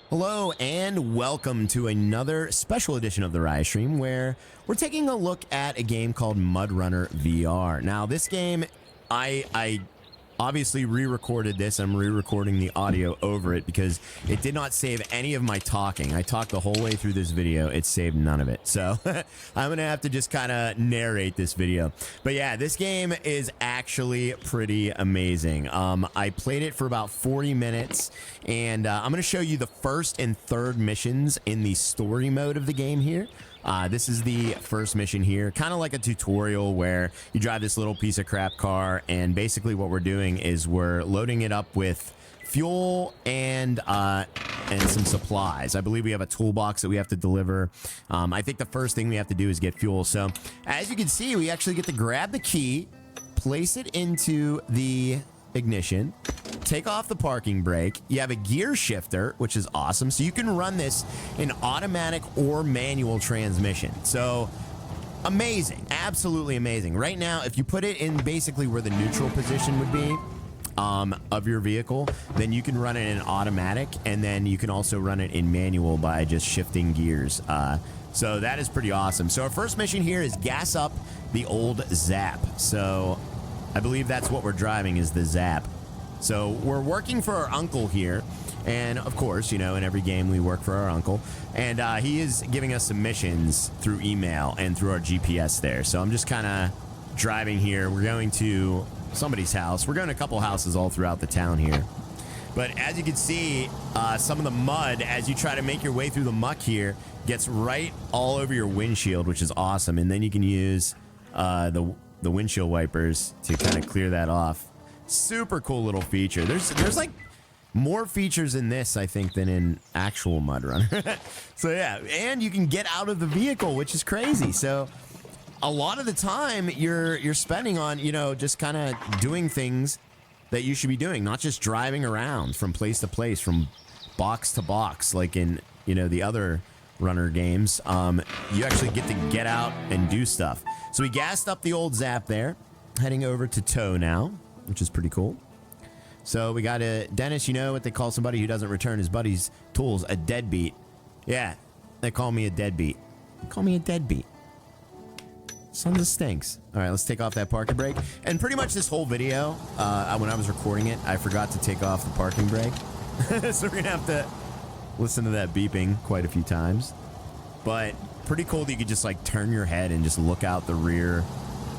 Hello and welcome to another special edition of the Rise stream where we're taking a look at a game called MudRunner VR. Now this game, I obviously re-recorded this. I'm re-recording the audio over it because it did not save any of my talking. I talked the whole way through this video. It saved none of it. So I'm going to have to just kind of narrate this video. But yeah, this game is actually pretty amazing. I played it for about 40 minutes and I'm going to show you the first and third missions in the story mode of the game here. This is the first mission here, kind of like a tutorial where you drive this little piece of crap car, and basically what we're doing is we're loading it up with fuel and some supplies. I believe we have a toolbox that we have to deliver. I think the first thing we have to do is get fuel. So as you can see, we actually get to grab the key, place it into the ignition, take off the parking brake. You have a gear shifter, which is awesome. So you can run this in automatic or manual transmission. So amazing, absolutely amazing. Right now, if you put it in basically where the neutral position would be of your vehicle, then you can run it in automatic, and then you can also run it in manual by just shifting gears. So that is pretty awesome. So our first mission here is gas up the old Zap. So I believe that's what we're driving, is the Zap. So we're working for our uncle here, and of course, you know, in every game we work for our uncle, and he is giving us some missions through email and through our GPS there. So I'm just kind of driving here. We're going to somebody's house. We're going to a couple houses all throughout the town here. But as you can see, some of the mud, as you try to make your way through the muck here, gets right all over your windshield, which is awesome. And then you can use the windshield wipers to kind of clear that off. Super cool little feature. There's like more features in this, I think, than in actual MudRunner. So yeah, and you can get out of the vehicle, which is crazy. So a lot of the time you're spending on, you know, just kind of doing things that you should be doing, not just driving around from place to place, from box to box, like in, you know, the other runner games. You actually get to get out and do stuff. So we gassed up the old Zap there, heading over to tow now, which is pretty cool. So we got a Dennis, you know what they call somebody who doesn't return his buddy's tools? A deadbeat. Yeah, they call me a deadbeat. They call me a deadbeat. Son of stinks. All right, let's take off that parking brake. And pretty much this whole video, when I was recording it, I forgot to take off the parking brake. So we're gonna have to listen to that beeping quite a few times. But pretty cool that you could just like turn your head and just look out the rear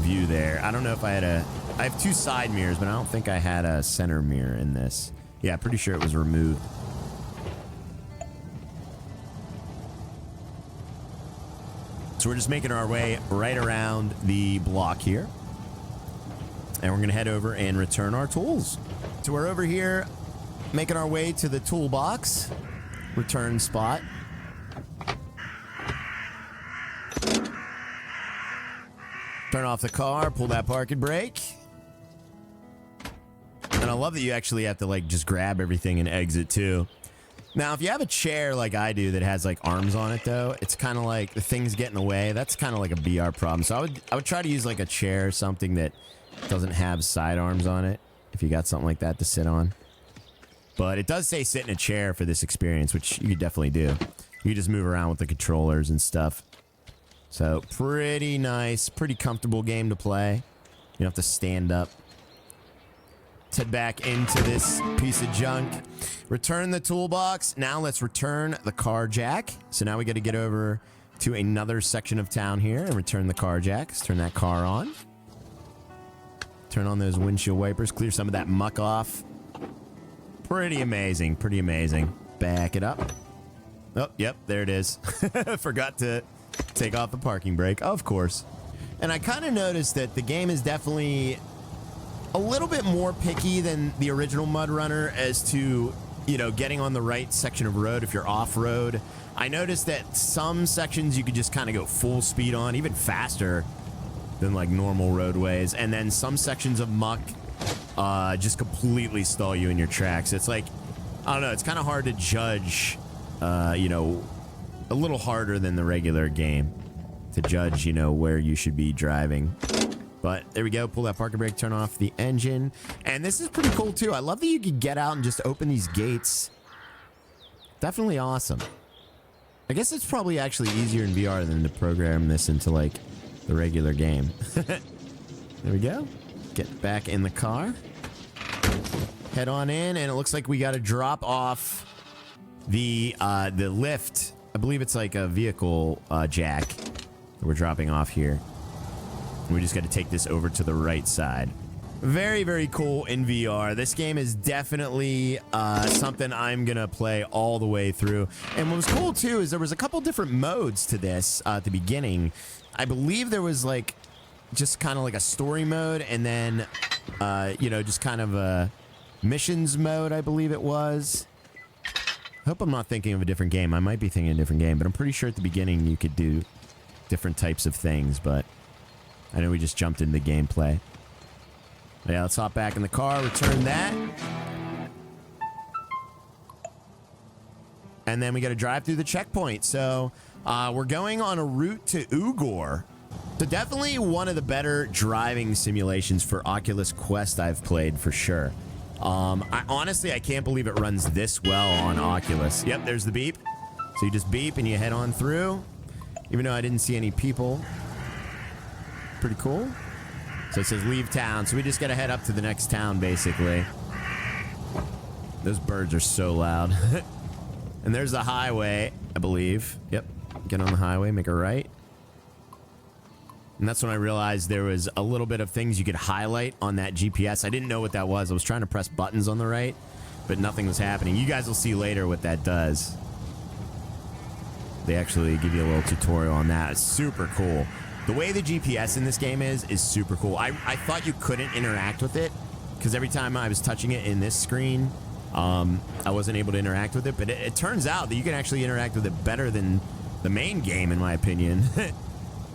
view there. I don't know if I have two side mirrors, but I don't think I had a center mirror in this. Yeah, pretty sure it was removed. So we're just making our way right around the block here. And we're gonna head over and return our tools. So we're over here making our way to the toolbox return spot. Turn off the car, pull that parking brake. And I love that you actually have to like just grab everything and exit too. Now, if you have a chair like I do that has like arms on it though, it's kind of like the thing's getting away. That's kind of like a VR problem. So I would try to use like a chair or something that doesn't have side arms on it, if you got something like that to sit on. But it does say sit in a chair for this experience, which you could definitely do. You just move around with the controllers and stuff. So pretty nice, pretty comfortable game to play. You don't have to stand up. Let's head back into this piece of junk. Return the toolbox. Now let's return the car jack. So now we got to get over to another section of town here and return the car jack. Let's turn that car on. Turn on those windshield wipers. Clear some of that muck off. Pretty amazing, pretty amazing. Back it up. Oh, yep, there it is. Forgot to take off the parking brake, of course. And I kind of noticed that the game is definitely a little bit more picky than the original MudRunner as to, you know, getting on the right section of road if you're off-road. I noticed that some sections you could just kind of go full speed on, even faster than like normal roadways. And then some sections of muck just completely stall you in your tracks. It's like, I don't know, it's kind of hard to judge, you know, a little harder than the regular game to judge, you know, where you should be driving. But there we go. Pull that parking brake, turn off the engine. And this is pretty cool too. I love that you can get out and just open these gates Definitely awesome. I guess it's probably actually easier in VR than to program this into, like, the regular game. There we go. Get back in the car. Head on in, and it looks like we got to drop off the lift. I believe it's like a vehicle jack that we're dropping off here. We just got to take this over to the right side. Very, very cool in VR. This game is definitely something I'm going to play all the way through. And what was cool, too, is there was a couple different modes to this at the beginning. I believe there was, like, just kind of like a story mode, and then, you know, just kind of a missions mode, I believe it was. I hope I'm not thinking of a different game. I might be thinking of a different game, but I'm pretty sure at the beginning you could do different types of things, but I know we just jumped into gameplay. Yeah, let's hop back in the car, return that. And then we got to drive through the checkpoint. So we're going on a route to Ugor. So definitely one of the better driving simulations for Oculus Quest I've played for sure. Honestly, I can't believe it runs this well on Oculus. Yep, there's the beep. So you just beep and you head on through. Even though I didn't see any people. Pretty cool. So it says leave town. So we just got to head up to the next town, basically. Those birds are so loud. And there's the highway, I believe. Yep. Get on the highway, make a right. And that's when I realized there was a little bit of things you could highlight on that GPS. I didn't know what that was. I was trying to press buttons on the right, but nothing was happening. You guys will see later what that does. They actually give you a little tutorial on that. It's super cool. The way the GPS in this game is super cool. I thought you couldn't interact with it, because every time I was touching it in this screen, I wasn't able to interact with it. But it turns out that you can actually interact with it better than the main game, in my opinion.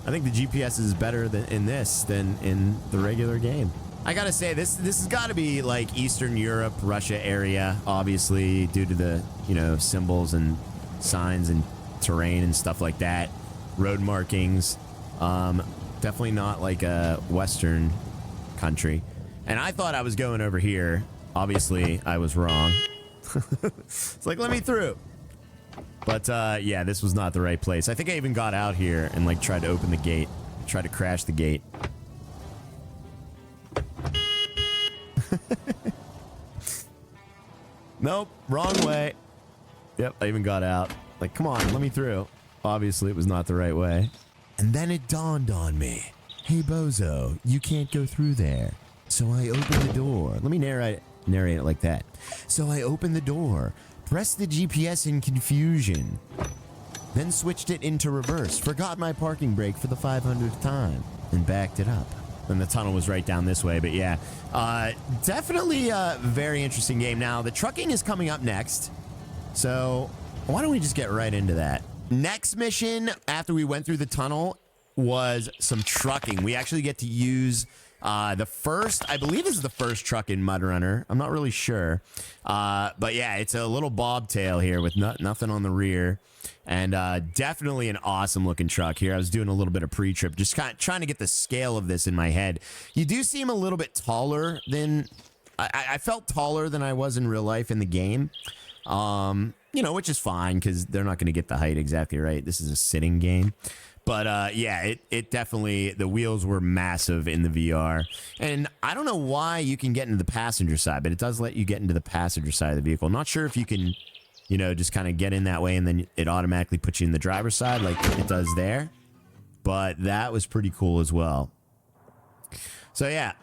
I think the GPS is better in this than in the regular game. I gotta say, this has got to be like Eastern Europe, Russia area, obviously, due to the, you know, symbols and signs and terrain and stuff like that. Road markings. Definitely not like a Western country. And I thought I was going over here. Obviously, I was wrong. It's like, let me through. But, yeah, this was not the right place. I think I even got out here and, like, tried to open the gate. Tried to crash the gate. Nope, wrong way. Yep, I even got out. Like, come on, let me through. Obviously, it was not the right way. And then it dawned on me. Hey, Bozo, you can't go through there. So I opened the door. Let me narrate it like that. So I opened the door. Pressed the GPS in confusion, then switched it into reverse, forgot my parking brake for the 500th time, and backed it up. And the tunnel was right down this way, but yeah. Definitely a very interesting game. Now, the trucking is coming up next, so why don't we just get right into that? Next mission, after we went through the tunnel, was some trucking. We actually get to use... the first, I believe this is the first truck in MudRunner. I'm not really sure. But yeah, it's a little bobtail here with nothing on the rear. And definitely an awesome looking truck here. I was doing a little bit of pre-trip, just kind of trying to get the scale of this in my head. You do seem a little bit taller than... I felt taller than I was in real life in the game. You know, which is fine, because they're not going to get the height exactly right. This is a sitting game. But, yeah, it definitely, the wheels were massive in the VR. And I don't know why you can get into the passenger side, but it does let you get into the passenger side of the vehicle. Not sure if you can, you know, just kind of get in that way and then it automatically puts you in the driver's side like it does there. But that was pretty cool as well. So, yeah,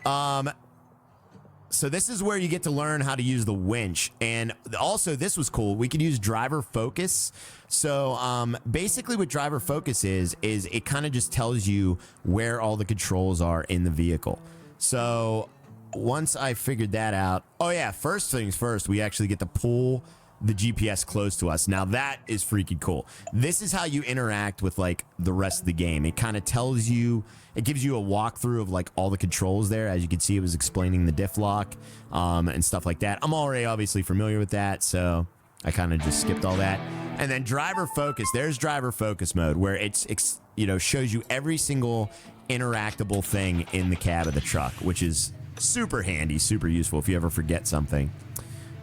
so this is where you get to learn how to use the winch. And also, this was cool. We could use driver focus. So basically what driver focus is it kind of just tells you where all the controls are in the vehicle. So once I figured that out, oh yeah, first things first, we actually get to pull the GPS close to us. Now that is freaking cool. This is how you interact with like the rest of the game. It kind of tells you, it gives you a walkthrough of like all the controls there. As you can see, it was explaining the diff lock and stuff like that. I'm already obviously familiar with that, so I kind of just skipped all that. And then driver focus, there's driver focus mode where it's you know, shows you every single interactable thing in the cab of the truck, which is super handy, super useful if you ever forget something.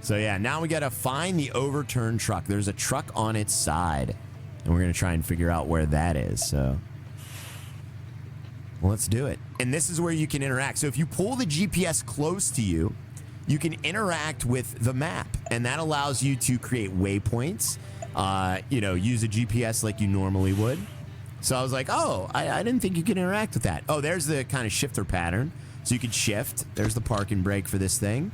So yeah, now we gotta find the overturned truck. There's a truck on its side, and we're gonna try and figure out where that is. So well, let's do it. And this is where you can interact. So if you pull the GPS close to you, you can interact with the map, and that allows you to create waypoints. You know, use a GPS like you normally would. So I was like, oh, I didn't think you could interact with that. Oh, there's the kind of shifter pattern. So you could shift. There's the park and brake for this thing.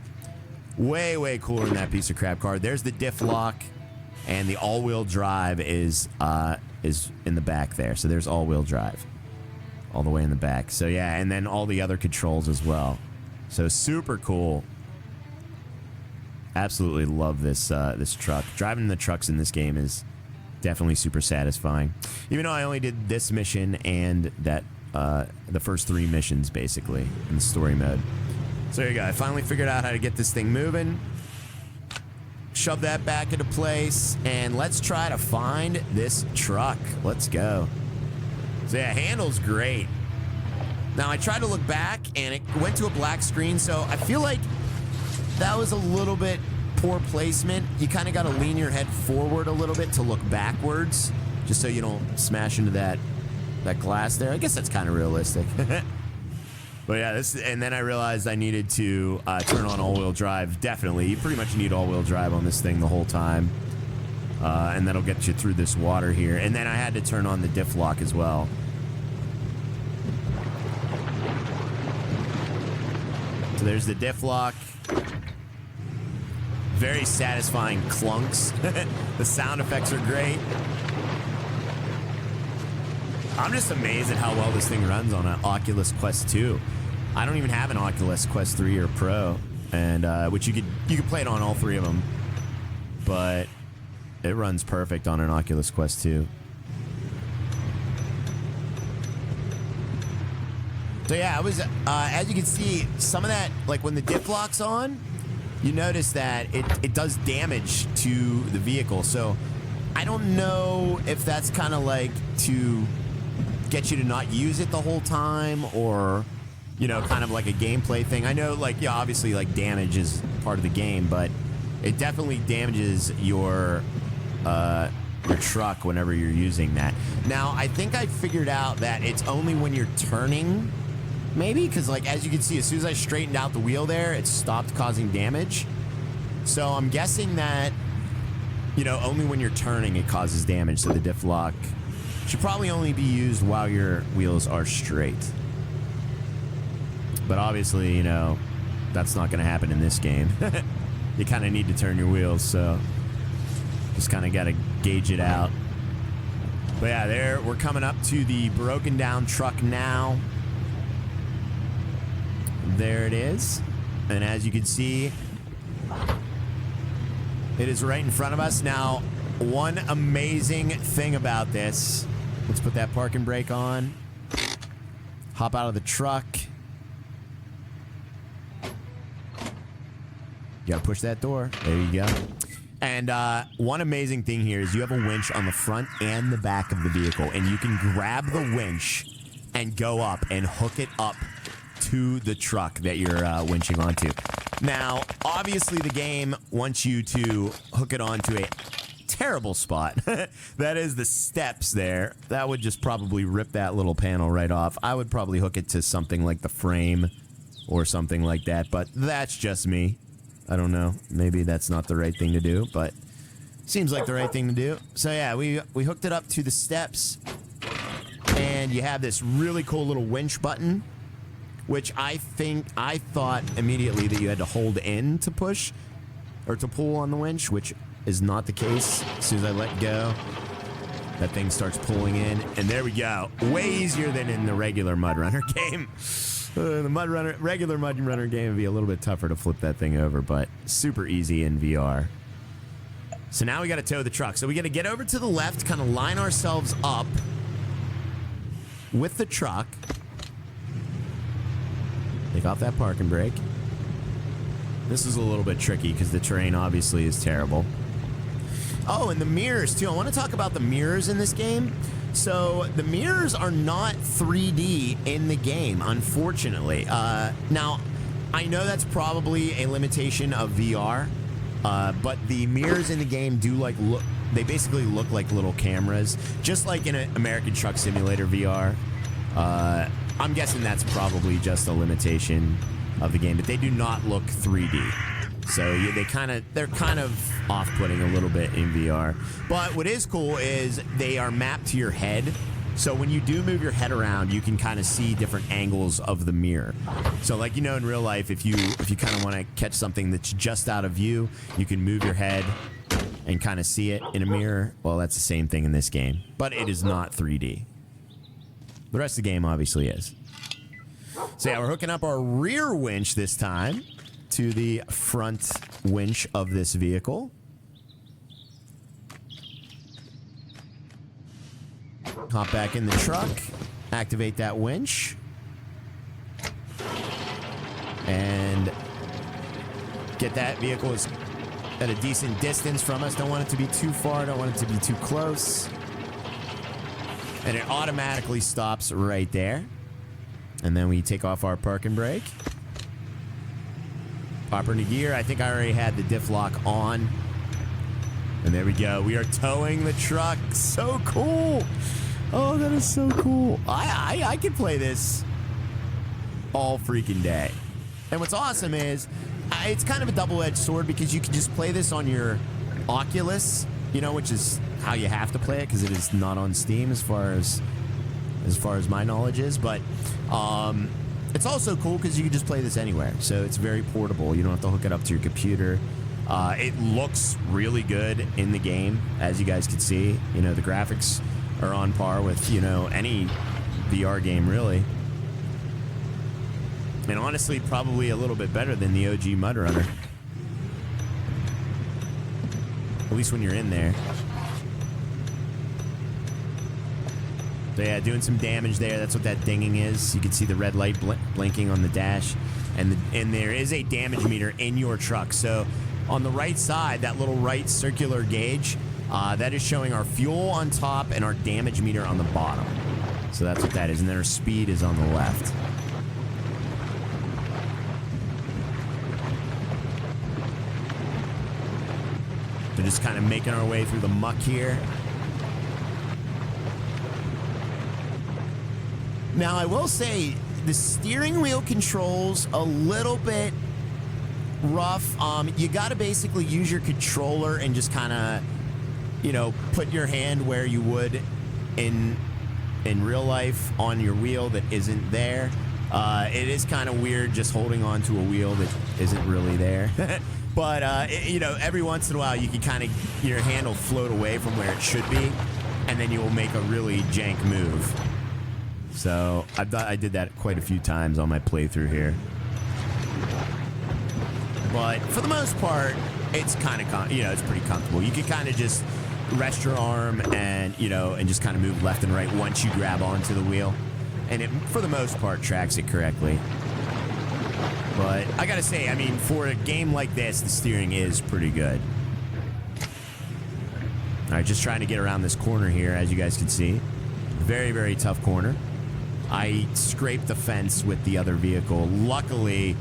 Way, way cooler than that piece of crap car. There's the diff lock, and the all-wheel drive is in the back there. So there's all-wheel drive all the way in the back. So yeah, and then all the other controls as well. So super cool. Absolutely love this this truck. Driving the trucks in this game is definitely super satisfying. Even though I only did this mission and that the first 3 missions basically in the story mode. So there you go. I finally figured out how to get this thing moving. Shove that back into place, and let's try to find this truck. Let's go. So yeah, handle's great. Now I tried to look back, and it went to a black screen, so I feel like that was a little bit poor placement. You kind of got to lean your head forward a little bit to look backwards, just so you don't smash into that glass there. I guess that's kind of realistic. But yeah, and then I realized I needed to turn on all-wheel drive. Definitely, you pretty much need all-wheel drive on this thing the whole time, and that'll get you through this water here. And then I had to turn on the diff lock as well. So there's the diff lock. Very satisfying clunks. The sound effects are great. I'm just amazed at how well this thing runs on an Oculus Quest 2. I don't even have an Oculus Quest 3 or Pro, and which you could play it on all 3 of them, but it runs perfect on an Oculus Quest 2. So yeah, I was as you can see, some of that, like when the diff lock's on, you notice that it does damage to the vehicle. So I don't know if that's kind of like to get you to not use it the whole time, or, you know, kind of like a gameplay thing. I know, like, yeah, obviously, like, damage is part of the game, but it definitely damages your truck whenever you're using that. Now, I think I figured out that it's only when you're turning, maybe, because, like, as you can see, as soon as I straightened out the wheel there, it stopped causing damage. So I'm guessing that, you know, only when you're turning it causes damage. So the diff lock should probably only be used while your wheels are straight. But obviously, you know, that's not going to happen in this game. You kind of need to turn your wheels, so just kind of got to gauge it out. But yeah, there, we're coming up to the broken down truck now. There it is. And as you can see, it is right in front of us. Now, one amazing thing about this, let's put that park and brake on. Hop out of the truck. You gotta push that door. There you go. And one amazing thing here is you have a winch on the front and the back of the vehicle, and you can grab the winch and go up and hook it up to the truck that you're winching onto. Now, obviously the game wants you to hook it onto a terrible spot. That is the steps there. That would just probably rip that little panel right off. I would probably hook it to something like the frame or something like that, but that's just me. I don't know. Maybe that's not the right thing to do, but seems like the right thing to do. So yeah, we hooked it up to the steps, and you have this really cool little winch button, which I thought immediately that you had to hold in to push or to pull on the winch, which is not the case. As soon as I let go, that thing starts pulling in, and there we go. Way easier than in the regular MudRunner game. The regular MudRunner game would be a little bit tougher to flip that thing over, but super easy in VR. So now we got to tow the truck. So we got to get over to the left, kind of line ourselves up with the truck. Take off that parking brake. This is a little bit tricky because the terrain obviously is terrible. Oh, and the mirrors too. I want to talk about the mirrors in this game. So the mirrors are not 3D in the game, unfortunately. Now, I know that's probably a limitation of VR, But the mirrors in the game do like look. They basically look like little cameras, just like in an American Truck Simulator VR. I'm guessing that's probably just a limitation of the game, but they do not look 3D. So they're kind of off-putting a little bit in VR. But what is cool is they are mapped to your head. So when you do move your head around, you can kind of see different angles of the mirror. So like, you know, in real life, if you kind of want to catch something that's just out of view, you can move your head and kind of see it in a mirror. Well, that's the same thing in this game, but it is not 3D. The rest of the game obviously is. So yeah, we're hooking up our rear winch this time to the front winch of this vehicle. Hop back in the truck, activate that winch, and get that vehicle at a decent distance from us. Don't want it to be too far, don't want it to be too close. And it automatically stops right there. And then we take off our parking brake. Pop her into gear. I think I already had the diff lock on. And there we go. We are towing the truck. So cool. Oh, that is so cool. I could play this all freaking day. And what's awesome is it's kind of a double-edged sword because you can just play this on your Oculus, you know, which is how you have to play it because it is not on Steam as far as my knowledge is. But it's also cool because you can just play this anywhere. So it's very portable. You don't have to hook it up to your computer. It looks really good in the game, as you guys can see. You know, the graphics are on par with, you know, any VR game, really. And honestly, probably a little bit better than the OG MudRunner. At least when you're in there. So yeah, doing some damage there. That's what that dinging is. You can see the red light blinking on the dash. And there is a damage meter in your truck. So on the right side, that little right circular gauge, that is showing our fuel on top and our damage meter on the bottom. So that's what that is. And then our speed is on the left. We're just kind of making our way through the muck here. Now, I will say the steering wheel controls a little bit rough. You got to basically use your controller and just kind of, you know, put your hand where you would in real life on your wheel that isn't there. It is kind of weird just holding on to a wheel that isn't really there. But, you know, every once in a while you can kind of, your hand will float away from where it should be, and then you will make a really jank move. So I did that quite a few times on my playthrough here. But for the most part, it's kind of, you know, it's pretty comfortable. You can kind of just rest your arm and, you know, and just kind of move left and right once you grab onto the wheel. And it, for the most part, tracks it correctly. But I gotta say, I mean, for a game like this, the steering is pretty good. All right, just trying to get around this corner here, as you guys can see. Very, very tough corner. I scraped the fence with the other vehicle. Luckily,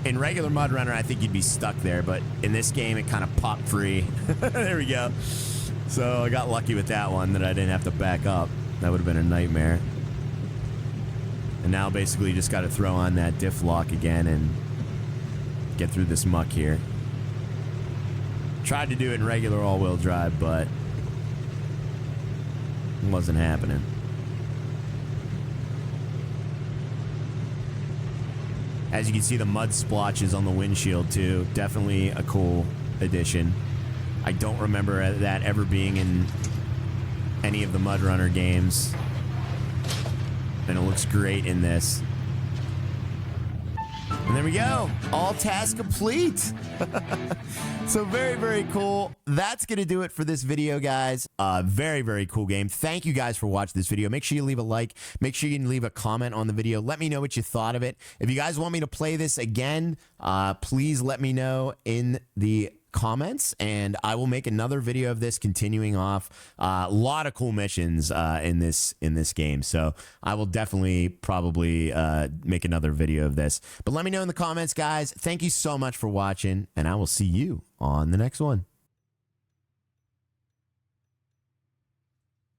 in regular MudRunner, I think you'd be stuck there, but in this game, it kind of popped free. There we go. So I got lucky with that one that I didn't have to back up. That would have been a nightmare. And now basically you just got to throw on that diff lock again and get through this muck here. Tried to do it in regular all-wheel drive, but it wasn't happening. As you can see, the mud splotches on the windshield too. Definitely a cool addition. I don't remember that ever being in any of the MudRunner games. And it looks great in this. And there we go. All tasks complete. So very, very cool. That's going to do it for this video, guys. Very, very cool game. Thank you guys for watching this video. Make sure you leave a like. Make sure you can leave a comment on the video. Let me know what you thought of it. If you guys want me to play this again, please let me know in the comments, and I will make another video of this continuing off. A lot of cool missions in this game, so I will definitely probably make another video of this. But let me know in the comments, guys. Thank you so much for watching, and I will see you on the next one.